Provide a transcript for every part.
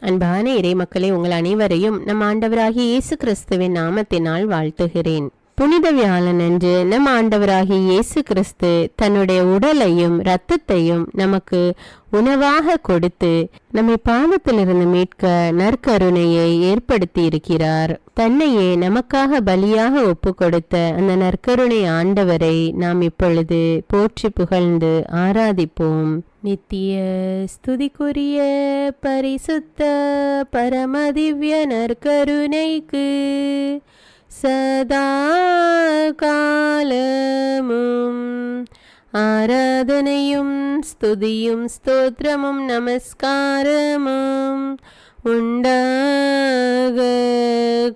அன்பான இறை மக்களே, உங்கள் அனைவரையும் நம் ஆண்டவராகிய இயேசு கிறிஸ்துவின் நாமத்தினால் வாழ்த்துகிறேன். புனித வியாழன் அன்று நம் ஆண்டவராகிய இயேசு கிறிஸ்து தன்னுடைய உடலையும் இரத்தத்தையும் நமக்கு உணவாக கொடுத்து நம்மை பாவத்திலிருந்து மீட்க நற்கருணையை ஏற்படுத்தி இருக்கிறார். தன்னையே நமக்காக பலியாக ஒப்பு கொடுத்த அந்த நற்கருணை ஆண்டவரை நாம் இப்பொழுது போற்றி புகழ்ந்து ஆராதிப்போம். நித்திய ஸ்துதிக்குரிய பரிசுத்த பரமதிவ்ய நற்கருணைக்கு சதா காலமும் ஆராதனையும் ஸ்துதியும் ஸ்தோத்திரமும் நமஸ்காரமும் உண்டாக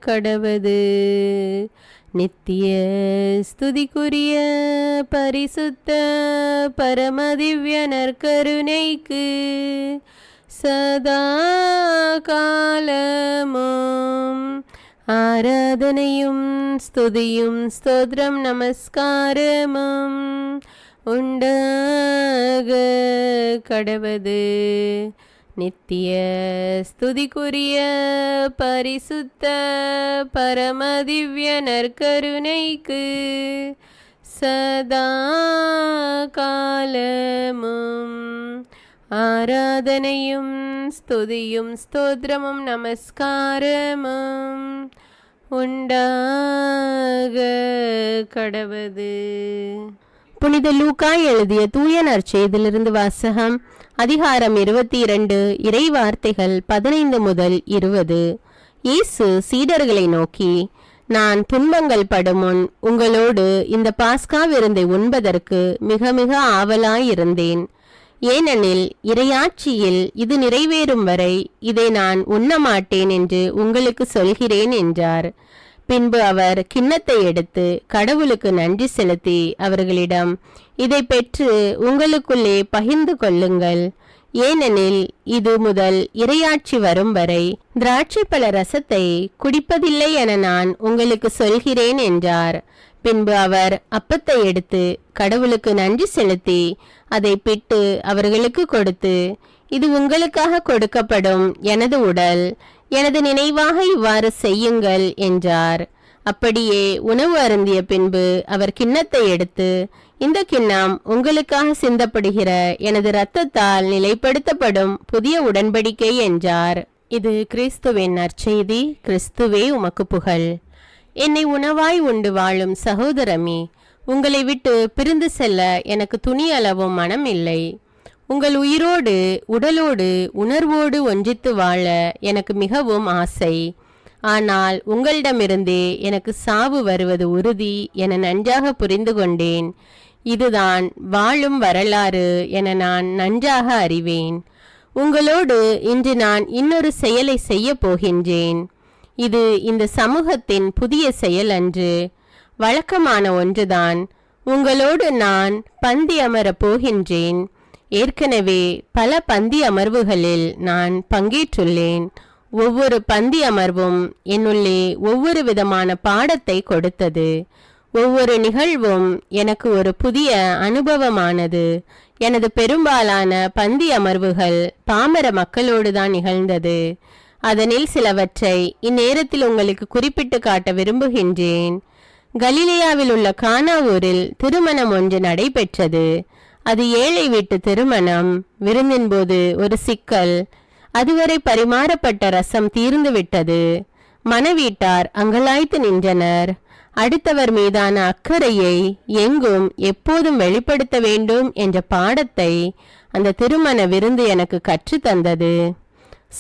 கடவது. நித்திய ஸ்துதிக்குரிய பரிசுத்த பரமதிவ்ய நற்கருணைக்கு சதா காலமும் ஆராதனையும் ஸ்துதியும் ஸ்தோத்திரம் நமஸ்காரமும் உண்டாக கடவது. நித்திய ஸ்துதிக்குரிய பரிசுத்த பரமதிவ்ய நற்கருணைக்கு சதா காலமும் ஆராதனையும் ஸ்துதியும் ஸ்தோத்திரமும் நமஸ்காரமும் உண்டாக கடவது. புனித லூக்கா எழுதிய தூய நற்செய்தியிலிருந்து வாசகம். அதிகாரம் 22, இறை வார்த்தைகள் 15 முதல் 20. இயேசு சீடர்களை நோக்கி, நான் துன்பங்கள் படுமுன் உங்களோடு இந்த பாஸ்கா விருந்தை உண்பதற்கு மிக மிக ஆவலாயிருந்தேன். ஏனெனில் இறையாட்சியில் இது நிறைவேறும் வரை இதை நான் உண்ணமாட்டேன் என்று உங்களுக்கு சொல்கிறேன் என்றார். பின்பு அவர் கிண்ணத்தை எடுத்து கடவுளுக்கு நன்றி செலுத்தி அவர்களிடம், இதை பெற்று உங்களுக்குள்ளே பகிர்ந்து கொள்ளுங்கள். ஏனெனில் இது முதல் இறையாட்சி வரும் வரை திராட்சை பழ ரசத்தை குடிப்பதில்லை என நான் உங்களுக்கு சொல்கிறேன் என்றார். பின்பு அவர் அப்பத்தை எடுத்து கடவுளுக்கு நன்றி செலுத்தி அதை பிட்டு அவர்களுக்கு கொடுத்து, இது உங்களுக்காக கொடுக்கப்படும் எனது உடல், எனது நினைவாக இவ்வாறு செய்யுங்கள் என்றார். அப்படியே உணவு அருந்திய பின்பு அவர் கிண்ணத்தை எடுத்து, இந்த கிண்ணம் உங்களுக்காக சிந்தப்படுகிற எனது இரத்தத்தால் நிலைப்படுத்தப்படும் புதிய உடன்படிக்கை என்றார். இது கிறிஸ்துவின் நற்செய்தி. கிறிஸ்துவே உமக்கு புகழ். என்னை உணவாய் உண்டு வாழும் சகோதரமே, உங்களை விட்டு பிரிந்து செல்ல எனக்கு துணி அளவும் மனம் இல்லை. உங்கள் உயிரோடு உடலோடு உணர்வோடு ஒன்றித்து வாழ எனக்கு மிகவும் ஆசை. ஆனால் உங்களிடமிருந்தே எனக்கு சாவு வருவது உறுதி என நன்றாக புரிந்து கொண்டேன். இதுதான் வாழும் வரலாறு என நான் நன்றாக அறிவேன். உங்களோடு இன்று நான் இன்னொரு செயலை செய்ய போகின்றேன். இது இந்த சமூகத்தின் புதிய செயல் அன்று, வழக்கமான ஒன்றுதான். உங்களோடு நான் பந்தி அமரப் போகின்றேன். ஏற்கனவே பல பந்தி அமர்வுகளில் நான் பங்கேற்றுள்ளேன். ஒவ்வொரு பந்தி அமர்வும் என்னுள்ளே ஒவ்வொரு விதமான பாடத்தை கொடுத்தது. ஒவ்வொரு நிகழ்வும் எனக்கு ஒரு புதிய அனுபவமானது. எனது பெரும்பாலான பந்தி அமர்வுகள் பாமர மக்களோடு தான் நிகழ்ந்தது. அதனில் சிலவற்றை இந்நேரத்தில் உங்களுக்கு குறிப்பிட்டு காட்ட விரும்புகின்றேன். கலிலேயாவில் உள்ள கானா ஊரில் திருமணம் ஒன்று நடைபெற்றது. அது ஏழை வீட்டு திருமணம். விருந்தின் போது ஒரு சிக்கல். அதுவரை பரிமாறப்பட்ட ரசம் தீர்ந்து விட்டது. மணவீட்டார் அங்கலாய்த்து நின்றனர். அடுத்தவர் மீதான அக்கறையை எங்கும் எப்போதும் வெளிப்படுத்த வேண்டும் என்ற பாடத்தை அந்த திருமண விருந்து எனக்கு கற்றுத்தந்தது.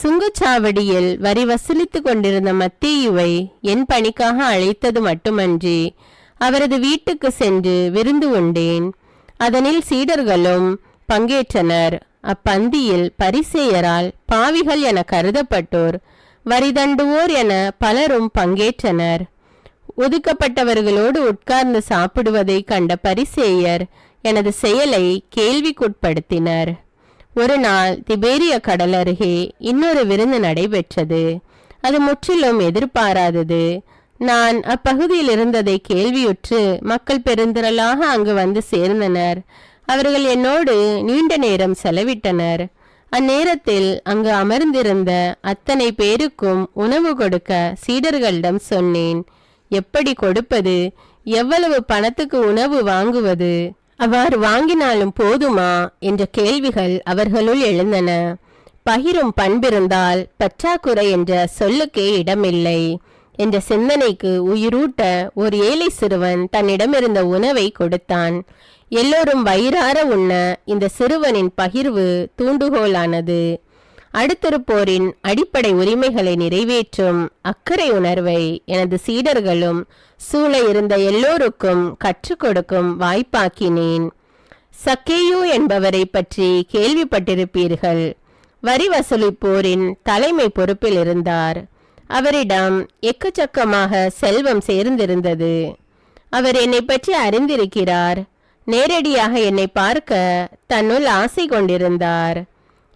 சுங்கச்சாவடியில் வரி வசூலித்து கொண்டிருந்த மத்தேயுவை என் பணிக்காக அழைத்தது மட்டுமன்றி அவரது வீட்டுக்கு சென்று விருந்து உண்டேன். அதனில் சீடர்களும் பங்கேற்றனர். அப்பந்தியில் பரிசேயரால் பாவிகள் என கருதப்பட்டோர், வரி தண்டுவோர் என பலரும் பங்கேற்றனர். ஒதுக்கப்பட்டவர்களோடு உட்கார்ந்து சாப்பிடுவதை கண்ட பரிசேயர் எனது செயலை கேள்விக்குட்படுத்தினர். ஒரு நாள் திபேரிய கடல் அருகே இன்னொரு விருந்து நடைபெற்றது. அது முற்றிலும் எதிர்பாராதது. நான் அப்பகுதியில் இருந்ததை கேள்வியுற்று மக்கள் பெருந்திரளாக அங்கு வந்து சேர்ந்தனர். அவர்கள் என்னோடு நீண்ட நேரம் செலவிட்டனர். அந்நேரத்தில் அங்கு அமர்ந்திருந்த அத்தனை பேருக்கும் உணவு கொடுக்க சீடர்களிடம் சொன்னேன். எப்படி கொடுப்பது? எவ்வளவு பணத்துக்கு உணவு வாங்குவது? அவ்வாறு வாங்கினாலும் போதுமா என்ற கேள்விகள் அவர்களுள் எழுந்தன. பகிரும் பண்பிருந்தால் பற்றாக்குறை என்ற சொல்லுக்கே இடமில்லை என்ற சிந்தனைக்கு உயிரூட்ட ஒரு ஏழை சிறுவன் தன்னிடமிருந்த உணவை கொடுத்தான். எல்லோரும் வயிறார உண்ண இந்த சிறுவனின் பகிர்வு தூண்டுகோலானது. அடுத்திருப்போரின் அடிப்படை உரிமைகளை நிறைவேற்றும் அக்கறை உணர்வை எனது சீடர்களும் சூழ இருந்த எல்லோருக்கும் கற்றுக் கொடுக்கும் வாய்ப்பாக்கினேன். சக்கேயு என்பவரை பற்றி கேள்விப்பட்டிருப்பீர்கள். வரி வசூலிப்போரின் தலைமை பொறுப்பில் இருந்தார். அவரிடம் எக்கச்சக்கமாக செல்வம் சேர்ந்திருந்தது. அவர் என்னை பற்றி அறிந்திருக்கிறார். நேரடியாக என்னை பார்க்க தன்னுள் ஆசை கொண்டிருந்தார்.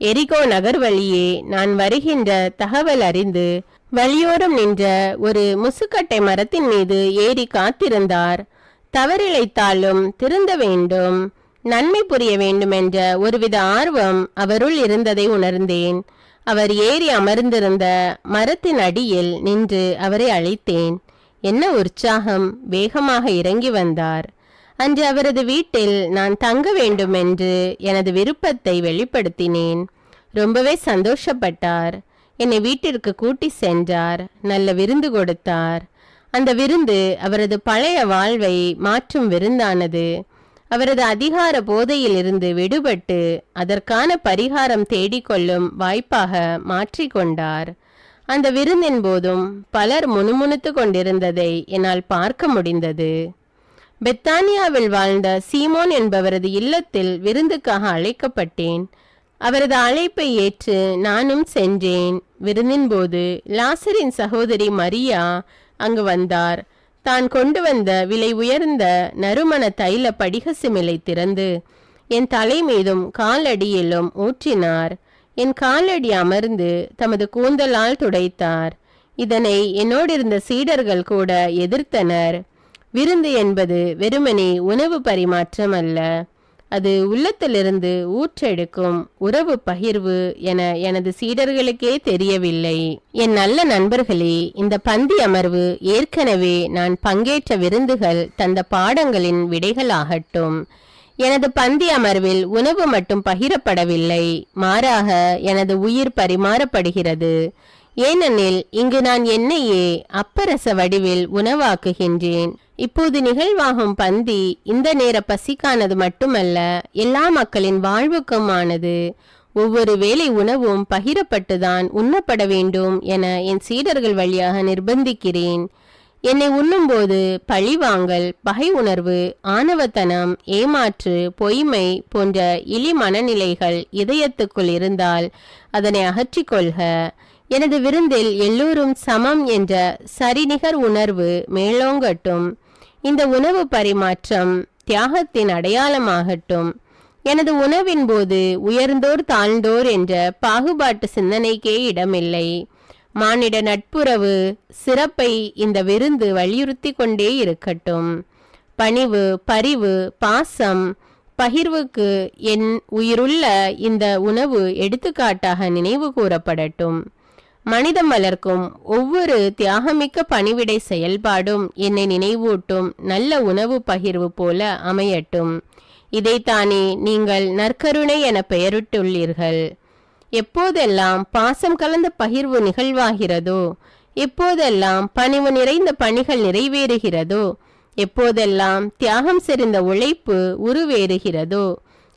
எரிகோ நகர் வழியே நான் வருகின்ற தகவல் அறிந்து வழியோரம் நின்ற ஒரு முசுக்கட்டை மரத்தின் மீது ஏறி காத்திருந்தார். தவறிழைத்தாலும் திருந்த வேண்டும், நன்மை புரிய வேண்டுமென்ற ஒருவித ஆர்வம் அவருள் இருந்ததை உணர்ந்தேன். அவர் ஏறி அமர்ந்திருந்த மரத்தின் அடியில் நின்று அவரை அழைத்தேன். என்ன உற்சாகம்! வேகமாக இறங்கி வந்தார். அன்று அவரது வீட்டில் நான் தங்க வேண்டும் என்று எனது விருப்பத்தை வெளிப்படுத்தினேன். ரொம்பவே சந்தோஷப்பட்டார். என்னை வீட்டிற்கு கூட்டி சென்றார். நல்ல விருந்து கொடுத்தார். அந்த விருந்து அவரது பழைய வாழ்வை மாற்றும் விருந்தானது. அவரது அதிகார போதையில் இருந்து விடுபட்டு அதற்கான பரிகாரம் தேடிக்கொள்ளும் வாய்ப்பாக மாற்றிக்கொண்டார். அந்த விருந்தின் போதும் பலர் முணுமுணுத்து கொண்டிருந்ததை என்னால் பார்க்க முடிந்தது. பெத்தானியாவில் வாழ்ந்த சீமோன் என்பவரது இல்லத்தில் விருந்துக்காக அழைக்கப்பட்டேன். அவரது அழைப்பை ஏற்று நானும் சென்றேன். விருந்தின் போது லாசரின் சகோதரி மரியா அங்கு வந்தார். தான் கொண்டு வந்த விலை உயர்ந்த நறுமண தைல படிக சிமிலை திறந்து என் தலை மீதும் காலடியிலும் ஊற்றினார். என் காலடி அமர்ந்து தமது கூந்தலால் துடைத்தார். இதனை என்னோடிருந்த சீடர்கள் கூட எதிர்த்தனர். விருந்து என்பது வெறுமனே உணவு பரிமாற்றம் அல்ல, அது உள்ளத்திலிருந்து ஊற்றெடுக்கும் உறவு பகிர்வு என எனது சீடர்களுக்கே தெரியவில்லை. என் நல்ல நண்பர்களே, இந்த பந்தி அமர்வு ஏற்கனவே நான் பங்கேற்ற விருந்துகள் தந்த பாடங்களின் விடைகளாகட்டும். எனது பந்தி அமர்வில் உணவு மட்டும் பகிரப்படவில்லை, மாறாக எனது உயிர் பரிமாறப்படுகிறது. ஏனெனில் இங்கு நான் என்னையே அப்பரச வடிவில் உணவாக்குகின்றேன். இப்போது நிகழ்வாகும் பந்தி இந்த நேர பசிக்கானது மட்டுமல்ல, எல்லா மக்களின் வாழ்வுக்குமானது. ஒவ்வொரு வேளை உணவும் பகிரப்பட்டுதான் உண்ணப்பட வேண்டும் என என் சீடர்கள் வழியாக நிர்பந்திக்கிறேன். என்னை உண்ணும்போது பழிவாங்கல், பகை உணர்வு, ஆணவத்தனம், ஏமாற்று, பொய்மை போன்ற இழி மனநிலைகள் இதயத்துக்குள் இருந்தால் அதனை அகற்றிக்கொள்க. எனது விருந்தில் எல்லோரும் சமம் என்ற சரிநிகர் உணர்வு மேலோங்கட்டும். இந்த உணவு பரிமாற்றம் தியாகத்தின் அடையாளமாகட்டும். எனது உணவின் போது உயர்ந்தோர் தாழ்ந்தோர் என்ற பாகுபாட்டு சிந்தனைக்கே இடமில்லை. மானிட நட்புறவு சிறப்பை இந்த விருந்து வலியுறுத்தி கொண்டே இருக்கட்டும். பணிவு, பரிவு, பாசம், பகிர்வுக்கு என் உயிருள்ள இந்த உணவு எடுத்துக்காட்டாக நினைவு கூறப்படட்டும். மனிதம் வளர்க்கும் ஒவ்வொரு தியாகமிக்க பணிவிடை செயல்பாடும் என்னை நினைவூட்டும் நல்ல உணவு பகிர்வு போல அமையட்டும். இதைத்தானே நீங்கள் நற்கருணை என பெயரிட்டுள்ளீர்கள். எப்போதெல்லாம் பாசம் கலந்த பகிர்வு நிகழ்வாகிறதோ, எப்போதெல்லாம் பணிவு நிறைந்த பணிகள் நிறைவேறுகிறதோ, எப்போதெல்லாம் தியாகம் செறிந்த உழைப்பு உருவேறுகிறதோ,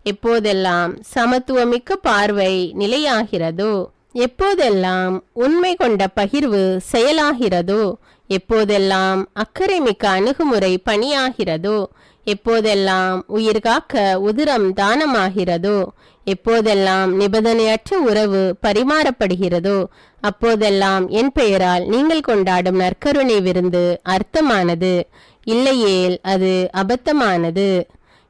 எப்போதெல்லாம் சமத்துவமிக்க பார்வை நிலையாகிறதோ, எப்போதெல்லாம் உண்மை கொண்ட பகிர்வு செயலாகிறதோ, எப்போதெல்லாம் அக்கறை மிக்க அணுகுமுறை பணியாகிறதோ, எப்போதெல்லாம் உயிர் காக்க உதிரம் தானமாகிறதோ, எப்போதெல்லாம் நிபந்தனையற்ற உறவு பரிமாறப்படுகிறதோ, அப்போதெல்லாம் என் பெயரால் நீங்கள் கொண்டாடும் நற்கருணை விருந்து அர்த்தமானது, இல்லையேல் அது அபத்தமானது.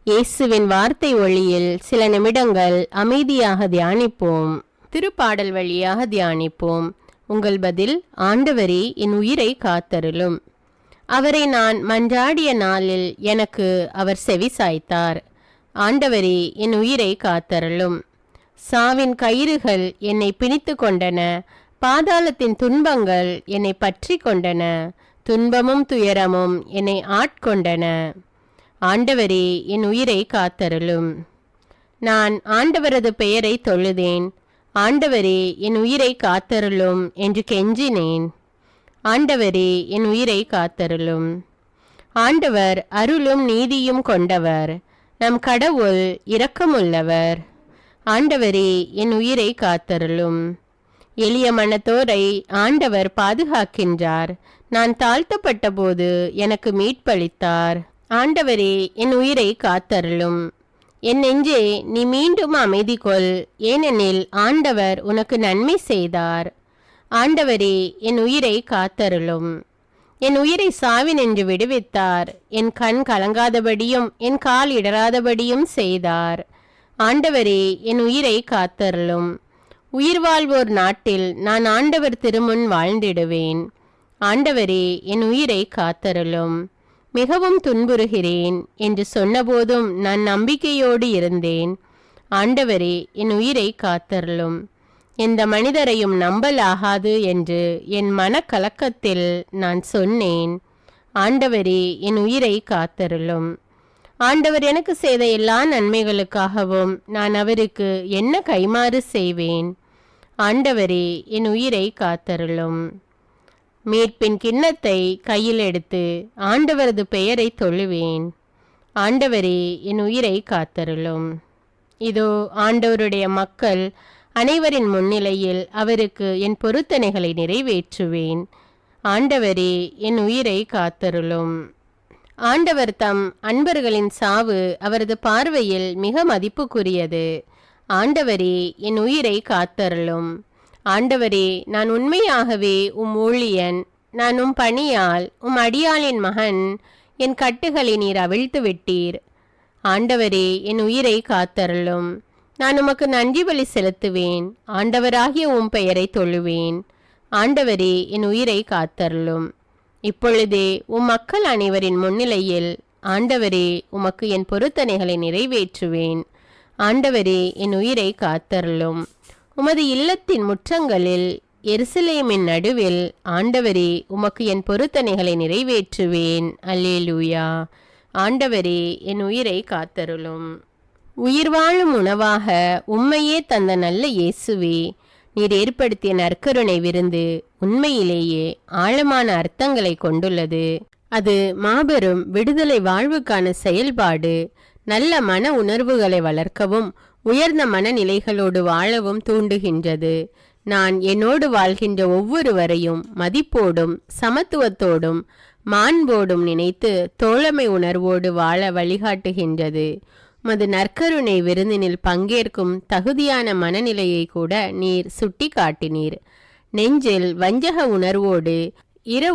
இயேசுவின் வார்த்தை ஒளியில் சில நிமிடங்கள் அமைதியாக தியானிப்போம். திருப்பாடல் வழியாக தியானிப்போம். உங்கள் பதில்: ஆண்டவரே, என் உயிரை காத்தருளும். அவரை நான் மன்றாடிய நாளில் எனக்கு அவர் செவி சாய்த்தார். ஆண்டவரே, என் உயிரை காத்தருளும். சாவின் கயிறுகள் என்னை பிணித்து கொண்டன, பாதாளத்தின் துன்பங்கள் என்னை பற்றி கொண்டன, துன்பமும் துயரமும் என்னை ஆட்கொண்டன. ஆண்டவரே, என் உயிரை காத்தருளும். நான் ஆண்டவரது பெயரை தொழுதேன். ஆண்டவரே, என் உயிரை காத்தருளும் என்று கெஞ்சினேன். ஆண்டவரே, என் உயிரை காத்தருளும். ஆண்டவர் அருளும் நீதியும் கொண்டவர், நம் கடவுள் இரக்கமுள்ளவர். ஆண்டவரே, என் உயிரை காத்தருளும். எளிய மனத்தோரை ஆண்டவர் பாதுகாக்கின்றார். நான் தாழ்த்தப்பட்ட போது எனக்கு மீட்பளித்தார். ஆண்டவரே, என் உயிரை காத்தருளும். என் நெஞ்சே, நீ மீண்டும் அமைதி கொள், ஏனெனில் ஆண்டவர் உனக்கு நன்மை செய்தார். ஆண்டவரே, என் உயிரை காத்தருளும். என் உயிரை சாவினின்று விடுவித்தார். என் கண் கலங்காதபடியும் என் கால் இடராதபடியும் செய்தார். ஆண்டவரே, என் உயிரை காத்தருளும். உயிர் வாழ்வோர் நாட்டில் நான் ஆண்டவர் திருமுன் வாழ்ந்திடுவேன். ஆண்டவரே, என் உயிரை காத்தருளும். மிகவும் துன்புறுகிறேன் என்று சொன்னபோதும் நான் நம்பிக்கையோடு இருந்தேன். ஆண்டவரே, என் உயிரை காத்தருளும். எந்த மனிதரையும் நம்பலாகாது என்று என் மனக்கலக்கத்தில் நான் சொன்னேன். ஆண்டவரே, என் உயிரை காத்தருளும். ஆண்டவர் எனக்கு செய்த எல்லா நன்மைகளுக்காகவும் நான் அவருக்கு என்ன கைமாறு செய்வேன்? ஆண்டவரே, என் உயிரை காத்தருளும். மீட்பின் கிண்ணத்தை கையில் எடுத்து ஆண்டவரது பெயரை தொழுவேன். ஆண்டவரே, என் உயிரை காத்தருளும். இதோ ஆண்டவருடைய மக்கள் அனைவரின் முன்னிலையில் அவருக்கு என் பொருத்தனைகளை நிறைவேற்றுவேன். ஆண்டவரே, என் உயிரை காத்தருளும். ஆண்டவர் தம் அன்பர்களின் சாவு அவரது பார்வையில் மிக மதிப்புக்குரியது. ஆண்டவரே, என் உயிரை காத்தருளும். ஆண்டவரே, நான் உண்மையாகவே உம் ஊழியன். நான் உம் பணியால் உம் அடியாளின் மகன். என் கட்டுகளை நீர் அவிழ்த்து விட்டீர். ஆண்டவரே, என் உயிரை காத்தருளும். நான் உமக்கு நன்றி பலி செலுத்துவேன். ஆண்டவராகிய உம் பெயரை தொழுவேன். ஆண்டவரே, என் உயிரை காத்தருளும். இப்பொழுதே உம் மக்கள் அனைவரின் முன்னிலையில் ஆண்டவரே, உமக்கு என் பொருத்தனைகளை நிறைவேற்றுவேன். ஆண்டவரே, என் உயிரை காத்தருளும். உமது இல்லத்தின் முற்றங்களில் எருசலேமின் நடுவில் ஆண்டவரே, உமக்கு என் பொருத்தனைகளை நிறைவேற்றுவேன். அல்லேலூயா. ஆண்டவரே, என் உயிரை காத்தருளும். உயிர் வாழும் உணவாக உம்மையே தந்த நல்ல இயேசுவே, நீர் ஏற்படுத்திய நற்கருணை விருந்து உண்மையிலேயே ஆழமான அர்த்தங்களை கொண்டுள்ளது. அது மாபெரும் விடுதலை வாழ்வுக்கான செயல்பாடு. நல்ல மன உணர்வுகளை வளர்க்கவும் உயர்ந்த மனநிலைகளோடு வாழவும் தூண்டுகின்றது. நான் என்னோடு வாழ்கின்ற ஒவ்வொருவரையும் மதிப்போடும் சமத்துவத்தோடும் மாண்போடும் நினைத்து தோழமை உணர்வோடு வாழ வழிகாட்டுகின்றது. உமது நற்கருணை விருந்தினில் பங்கேற்கும் தகுதியான மனநிலையை கூட நீர் சுட்டி காட்டினீர். நெஞ்சில் வஞ்சக உணர்வோடு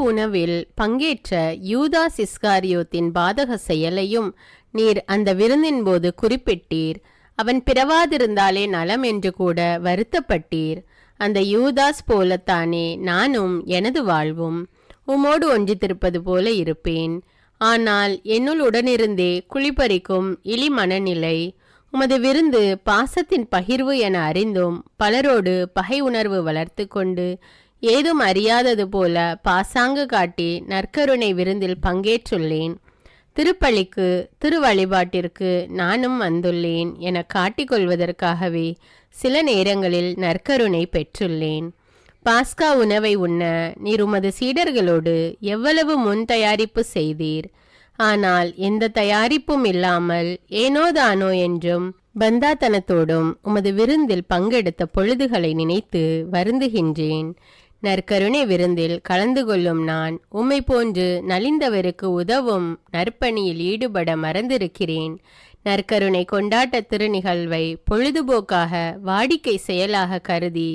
உணவில் பங்கேற்ற யூதாஸ் இஸ்காரியோத்தின் பாதக செயலையும் நீர் அந்த விருந்தின் போது குறிப்பிட்டீர். அவன் பிறவாதிருந்தாலே நலம் என்று கூட வருத்தப்பட்டீர். அந்த யூதாஸ் போலத்தானே நானும் எனது வாழ்வும் உமோடு ஒன்றித்திருப்பது போல இருப்பேன். ஆனால் என்னுள் உடனிருந்தே குளிப்பறிக்கும் இழி மனநிலை. உமது விருந்து பாசத்தின் பகிர்வு என அறிந்தும் பலரோடு பகை உணர்வு வளர்த்து கொண்டு ஏதும் அறியாதது போல பாசாங்கு காட்டி நற்கருணை விருந்தில் பங்கேற்றுள்ளேன். திருப்பலிக்கு திரு வழிபாட்டிற்கு நானும் வந்துள்ளேன் என காட்டிக்கொள்வதற்காகவே சில நேரங்களில் நற்கருணை பெற்றுள்ளேன். பாஸ்கா உணவை உண்ண நீர் உமது சீடர்களோடு எவ்வளவு முன் தயாரிப்பு செய்தீர். ஆனால் எந்த தயாரிப்பும் இல்லாமல் ஏனோதானோ என்றும் பந்தாத்தனத்தோடும் உமது விருந்தில் பங்கெடுத்த பொழுதுகளை நினைத்து வருந்துகின்றேன். நற்கருணை விருந்தில் கலந்து கொள்ளும் நான் உம்மை போன்று நலிந்தவருக்கு உதவும் நற்பணியில் ஈடுபட மறந்திருக்கிறேன். நற்கருணை கொண்டாட்ட திருநிகழ்வை பொழுதுபோக்காக வாடிக்கை செயலாக கருதி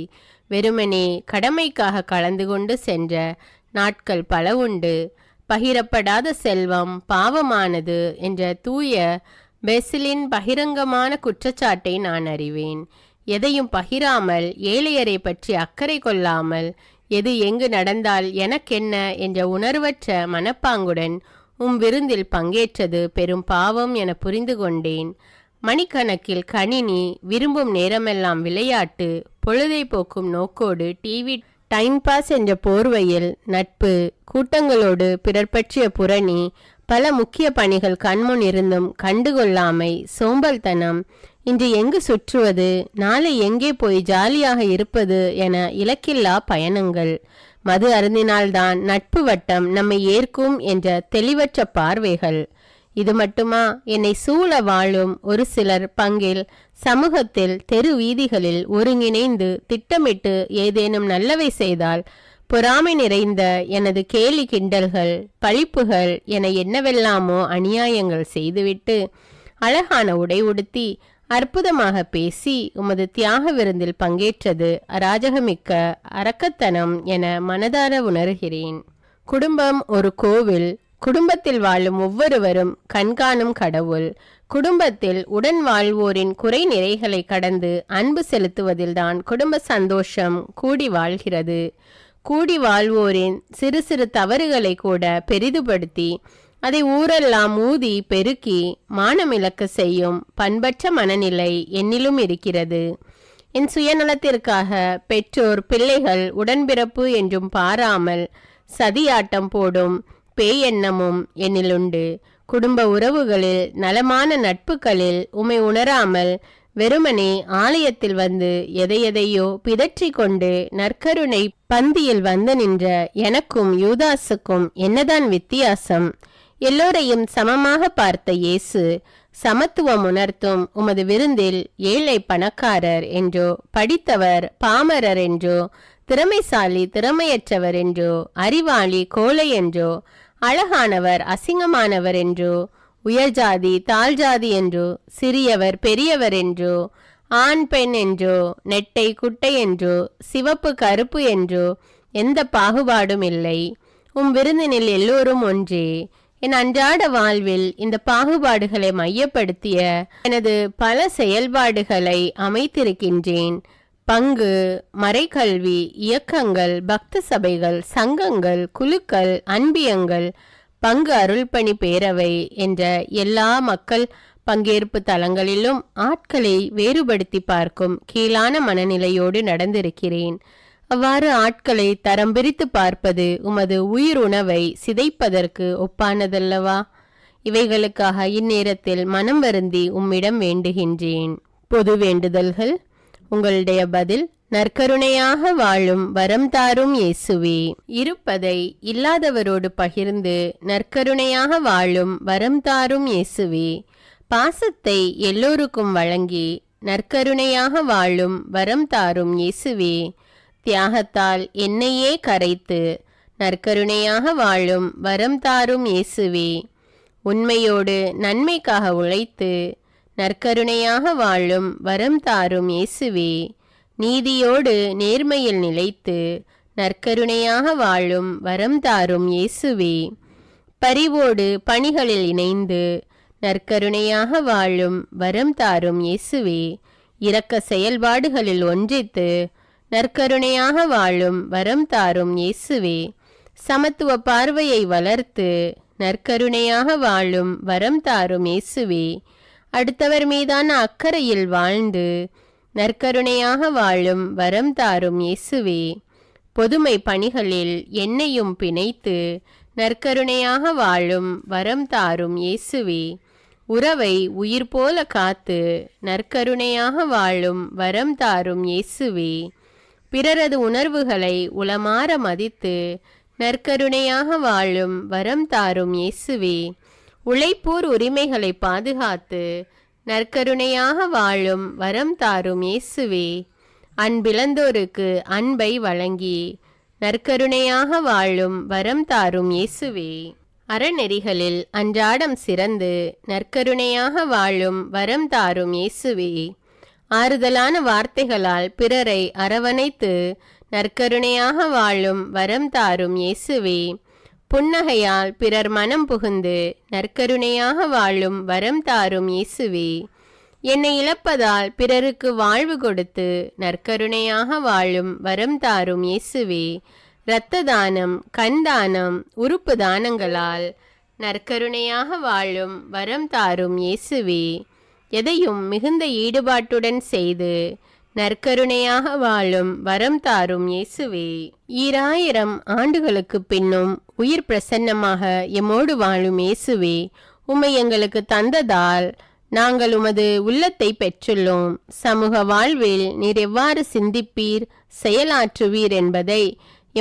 வெறுமனே கடமைக்காக கலந்து கொண்டு சென்ற நாட்கள் பல உண்டு. பகிரப்படாத செல்வம் பாவமானது என்ற தூய பெசிலின் பகிரங்கமான குற்றச்சாட்டை நான் அறிவேன். எதையும் பகிராமல் ஏழையரை பற்றி அக்கறை கொள்ளாமல் எது எங்கு நடந்தால் எனக்கென்ன என்ற உணர்வற்ற மனப்பாங்குடன் விருந்தில் பங்கேற்றது பெரும் பாவம் என புரிந்து கொண்டேன். மணிக்கணக்கில் கணினி, விரும்பும் நேரமெல்லாம் விளையாட்டு, பொழுதை போக்கும் நோக்கோடு டிவி, டைம் பாஸ் என்ற போர்வையில் நட்பு, கூட்டங்களோடு பிறர் பற்றிய புரணி, பல முக்கிய பணிகள் கண்முன் இருந்தும் கண்டுகொள்ளாமை, சோம்பல்தனம், இன்று எங்கு சுற்றுவது, நாளை எங்கே போய் ஜாலியாக இருப்பது என இலக்கில்லா பயணங்கள், மது அருந்தினால்தான் நட்பு வட்டம் நம்மை ஏற்கும் என்ற தெளிவற்ற பார்வைகள். இது மட்டுமா, என்னை சூழ வாழும் ஒரு சிலர் பங்கில் சமூகத்தில் தெரு வீதிகளில் ஒருங்கிணைந்து திட்டமிட்டு ஏதேனும் நல்லவை செய்தால் பொறாமை நிறைந்த எனது கேலி கிண்டல்கள், பழிப்புகள் என என்னவெல்லாமோ அநியாயங்கள் செய்துவிட்டு அழகான உடை உடுத்தி அற்புதமாக பேசி உமது தியாக விருந்தில் பங்கேற்றது அராஜகமிக்க அரக்கத்தனம் என மனதார உணர்கிறேன். குடும்பம் ஒரு கோவில். குடும்பத்தில் வாழும் ஒவ்வொருவரும் கண்காணும் கடவுள். குடும்பத்தில் உடன் வாழ்வோரின் குறை நிறைகளை கடந்து அன்பு செலுத்துவதில்தான் குடும்ப சந்தோஷம் கூடி வாழ்கிறது. கூடி வாழ்வோரின் சிறு சிறு தவறுகளை கூட பெரிதுபடுத்தி அதை ஊரெல்லாம் ஊதி பெருக்கி மானமிழக்க செய்யும் பண்பற்ற மனநிலை என்னிலும் இருக்கிறது. என் சுயநலத்திற்காக பெற்றோர் பிள்ளைகள் உடன்பிறப்பு என்றும் பாராமல் சதியாட்டம் போடும் பேயெண்ணமும் என்னிலுண்டு. குடும்ப உறவுகளில், நலமான நட்புகளில் உமை உணராமல் வெறுமனே ஆலயத்தில் வந்து எதையெதையோ பிதற்றி கொண்டு நற்கருணை பந்தியில் வந்து நின்ற எனக்கும் யூதாசுக்கும் என்னதான் வித்தியாசம்? எல்லோரையும் சமமாக பார்த்த இயேசு சமத்துவம் உணர்த்தும் உமது விருந்தில் ஏழை பணக்காரர் என்றோ, படித்தவர் பாமரர் என்றோ, திறமைசாலி திறமையற்றவர் என்றோ, அறிவாளி கோழை என்றோ, அழகானவர் அசிங்கமானவர் என்றோ, உயர்ஜாதி தாழ்ஜாதி என்றோ, சிறியவர் பெரியவர் என்றோ, ஆண் பெண் என்றோ, நெட்டை குட்டை என்றோ, சிவப்பு கருப்பு என்றோ எந்த பாகுபாடும் இல்லை. விருந்தினில் எல்லோரும் ஒன்றே. என் அன்றாட வாழ்வில் இந்த பாகுபாடுகளை மையப்படுத்திய எனது பல செயல்பாடுகளை அமைத்திருக்கின்றேன். பங்கு, மறைக்கல்வி, இயக்கங்கள், பக்த சபைகள், சங்கங்கள், குழுக்கள், அன்பியங்கள், பங்கு அருள்பணி பேரவை என்ற எல்லா மக்கள் பங்கேற்பு தளங்களிலும் ஆட்களை வேறுபடுத்தி பார்க்கும் கீழான மனநிலையோடு நடந்திருக்கிறேன். அவ்வாறு ஆட்களை தரம் பிரித்து பார்ப்பது உமது உயிர் உணவை சிதைப்பதற்கு ஒப்பானதல்லவா? இவைகளுக்காக இந்நேரத்தில் மனம் வருந்தி உம்மிடம் வேண்டுகின்றேன். பொது வேண்டுதல்கள். உங்களுடைய பதில்: நற்கருணையாக வாழும் வரம் தாரும் இயேசுவே. இருப்பதை இல்லாதவரோடு பகிர்ந்து நற்கருணையாக வாழும் வரம் தாரும் இயேசுவே. பாசத்தை எல்லோருக்கும் வழங்கி நற்கருணையாக வாழும் வரம் தாரும் இயேசுவே. தியாகத்தால் என்னையே கரைத்து நற்கருணையாக வாழும் வரம் தாரும் இயேசுவே. உண்மையோடு நன்மைக்காக உழைத்து நற்கருணையாக வாழும் வரம் தாரும் இயேசுவே. நீதியோடு நேர்மையில் நிலைத்து நற்கருணையாக வாழும் வரம் தாரும் இயேசுவே. பரிவோடு பணிகளில் இணைந்து நற்கருணையாக வாழும் வரம் தாரும் இயேசுவே. இரக்க செயல்பாடுகளில் ஒன்றித்து நற்கருணையாக வாழும் வரம் தாரும் இயேசுவே. சமத்துவ பார்வையை வளர்த்து நற்கருணையாக வாழும் வரம் தாரும் இயேசுவே. அடுத்தவர் மீதான அக்கறையில் வாழ்ந்து நற்கருணையாக வாழும் வரம் தாரும் இயேசுவே. பொதுமை பணிகளில் என்னையும் பிணைத்து நற்கருணையாக வாழும் வரம் தாரும் இயேசுவே. உறவை உயிர் போல காத்து நற்கருணையாக வாழும் வரம் தாரும் இயேசுவே. பிறரது உணர்வுகளை உளமாற மதித்து நற்கருணையாக வாழும் வரம் தாரும் இயேசுவே. உழைப்போர் உரிமைகளை பாதுகாத்து நற்கருணையாக வாழும் வரம் தாரும் இயேசுவே. அன்பிழந்தோருக்கு அன்பை வழங்கி நற்கருணையாக வாழும் வரம் தாரும் இயேசுவே. அறநெறிகளில் அன்றாடம் சிறந்து நற்கருணையாக வாழும் வரம் தாரும் இயேசுவே. ஆறுதலான வார்த்தைகளால் பிறரை அரவணைத்து நற்கருணையாக வாழும் வரம் தாரும் இயேசுவே. புன்னகையால் பிறர் மனம் புகுந்து நற்கருணையாக வாழும் வரம் தாரும் இயேசுவே. என்னை இழப்பதால் பிறருக்கு வாழ்வு கொடுத்து நற்கருணையாக வாழும் வரம் தாரும் இயேசுவே. இரத்த தானம், கண் தானம், உறுப்பு தானங்களால் நற்கருணையாக வாழும் வரம் தாரும் இயேசுவே. எதையும் மிகுந்த ஈடுபாட்டுடன் செய்து நற்கருணையாக வாழும் வரம் தாரும் இயேசுவே. 2000 ஆண்டுகளுக்கு பின்னும் உயிர் பிரசன்னமாக எம்மோடு வாழும் இயேசுவே, உம்மை எங்களுக்கு தந்ததால் நாங்கள் உமது உள்ளத்தை பெற்றுள்ளோம். சமூக வாழ்வில் நீர் எவ்வாறு சிந்திப்பீர், செயலாற்றுவீர் என்பதை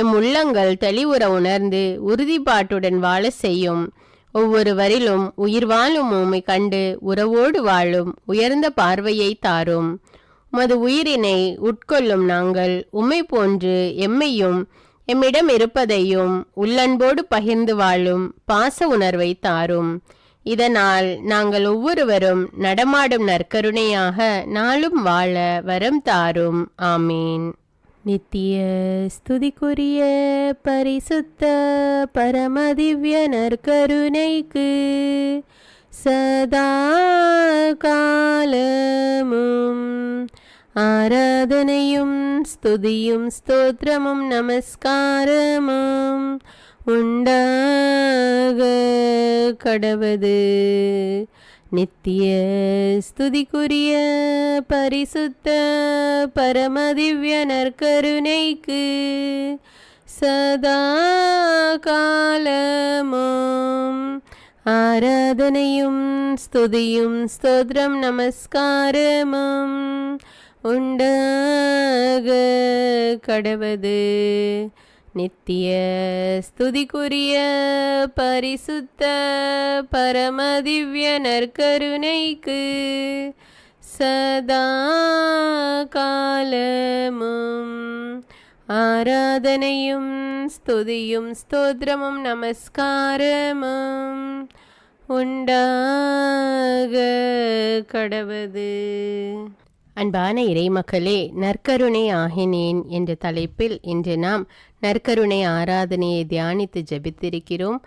எம் உள்ளங்கள் தெளிவுற உணர்ந்து உறுதிப்பாட்டுடன் வாழ செய்யும். ஒவ்வொருவரிலும் உயிர் வாழும் உம்மை கண்டு உறவோடு வாழும் உயர்ந்த பார்வையை தாரும். உமது உயிரினை உட்கொள்ளும் நாங்கள் உம்மை போன்று எம்மையும் எம்மிடம் இருப்பதையும் உள்ளன்போடு பகிர்ந்து வாழும் பாச உணர்வை தாரும். இதனால் நாங்கள் ஒவ்வொருவரும் நடமாடும் நற்கருணையாக நாளும் வாழ வரம் தாரும். ஆமீன். நித்திய ஸ்துதிக்குரிய பரிசுத்த பரமதிவ்ய நற்கருணைக்கு சதா காலமும் ஆராதனையும் ஸ்துதியும் ஸ்தோத்திரமும் நமஸ்காரமும் உண்டாக கடவது. நித்திய ஸ்துதிக்குரிய பரிசுத்த பரமதிவ்ய நற்கருணைக்கு சதா காலமும் ஆராதனையும் ஸ்துதியும் ஸ்தோத்திரம் நமஸ்காரமும் உண்டாக கடவது. நித்திய ஸ்துதிக்குரிய பரிசுத்த பரமதிவ்ய நற்கருணைக்கு சதா காலமும் ஆராதனையும் ஸ்துதியும் ஸ்தோத்திரமும் நமஸ்காரமும் உண்டாக கடவது. அன்பான இறைமக்களே, நற்கருணை ஆகினேன் என்ற தலைப்பில் இன்று நாம் நற்கருணை ஆராதனையை தியானித்து ஜெபித்திருக்கிறோம்.